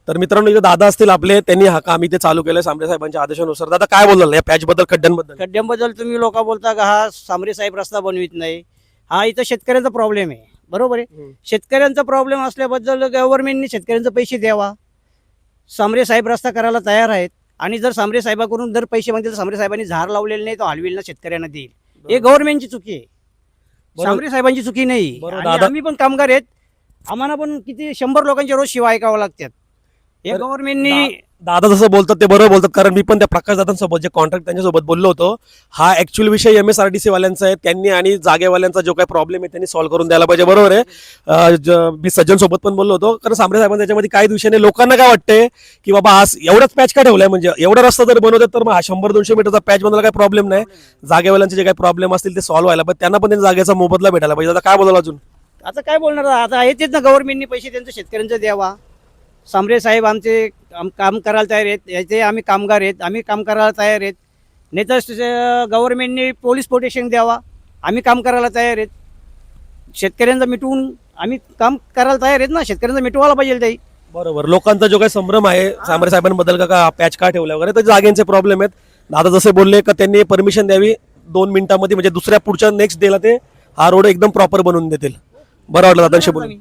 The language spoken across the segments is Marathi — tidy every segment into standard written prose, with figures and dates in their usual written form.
तर मित्रांनो इथे दादा असतील आपले, त्यांनी हा काम इथे चालू केलं सांबरे साहेबांच्या आदेशानुसार. दादा काय बोलला या पॅच बद्दल, खड्ड्यांबद्दल? खड्ड्यांबद्दल तुम्ही लोक बोलता का हा सांबरे साहेब रस्ता बनवित नाही. हा इथं शेतकऱ्यांचा प्रॉब्लेम आहे, बरोबर आहे. शेतकऱ्यांचा प्रॉब्लेम असल्याबद्दल गव्हर्नमेंटने शेतकऱ्यांचे पैसे द्यावा. सांबरे साहेब रस्ता करायला तयार आहेत आणि जर सांबरे साहेबाकडून जर पैसे मागतील तर सांबरे साहेबांनी झाड लावलेले नाही तो हलविल ना शेतकऱ्यांना देईल. हे गव्हर्नमेंटची चुकी आहे, सांबरे साहेबांची चुकी नाही. बरोबर, आणि आम्ही पण कामगार आहेत, आम्हाला पण किती 100 लोकांचे रोज शिवाय ऐकावं लागतात. हे गव्हर्नमेंटनी दादा जसं बोलतात ते बरोबर बोलतात, कारण मी पण त्या प्रकाश दादांसोबत जे कॉन्ट्रॅक्ट त्यांच्यासोबत बोललो होतो, हा ऍक्च्युअल विषय MSRDC वाल्यांचा आहे. त्यांनी आणि जागेवाल्यांचा जो काही प्रॉब्लेम आहे त्यांनी सॉल्व्ह करून द्यायला पाहिजे, बरोबर आहे. मी सज्जन सोबत पण बोललो होतो, कारण सांबरे साहेबांना त्याच्यामध्ये काही विषय नाही. लोकांना काय वाटतंय की बाबा हा एवढाच पॅच का ठेवलाय, म्हणजे एवढा रस्ता जर बनवतात तर मग हा 100-200 मीटरचा पॅच बनवायला काही प्रॉब्लेम नाही. जागेवाल्यांचे जे काही प्रॉब्लेम असतील ते सॉल्व्ह व्हायला पाहिजे, त्यांना पण त्यांच्या जागेचा मोबदला भेटायला पाहिजे. आता काय बोलाल अजून? आता काय बोलणार, आता येतेच ना गव्हर्नमेंटनी पैसे त्यांचं शेतकऱ्यांचं द्यावा. सांबरे साहेब आमचे काम करायला तयार आहेत, याचे आम्ही कामगार आहेत, आम्ही काम करायला तयार आहेत. नाही तर गव्हर्नमेंटने पोलीस प्रोटेक्शन द्यावा, आम्ही काम करायला तयार आहेत. शेतकऱ्यांचं मिटवून आम्ही काम करायला तयार आहेत ना, शेतकऱ्यांचं मिटवायला पाहिजे ताई. बरोबर, लोकांचा जो काही संभ्रम आहे सांबरे साहेबांबद्दल का पॅच का ठेवल्या वगैरे, तर जागेंचे प्रॉब्लेम आहेत. दादा जसे बोलले का त्यांनी परमिशन द्यावी 2 मिनिटांमध्ये, म्हणजे दुसऱ्या पुढच्या नेक्स्ट डेला ते हा रोड एकदम प्रॉपर बनवून देतील. बरं वाटलं दादांशी बोलून.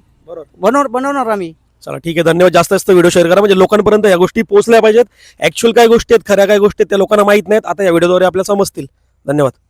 बनवणार आम्ही. चला ठीक आहे, धन्यवाद. जास्त व्हिडिओ शेअर करा, म्हणजे लोकांपर्यंत या गोष्टी पोहोचल्या पाहिजेत. ऍक्च्युअल काय गोष्टी आहेत, खऱ्या काय गोष्टी आहेत त्या लोकांना माहित नाहीत, आता या व्हिडिओद्वारे आपल्याला समजतील. धन्यवाद.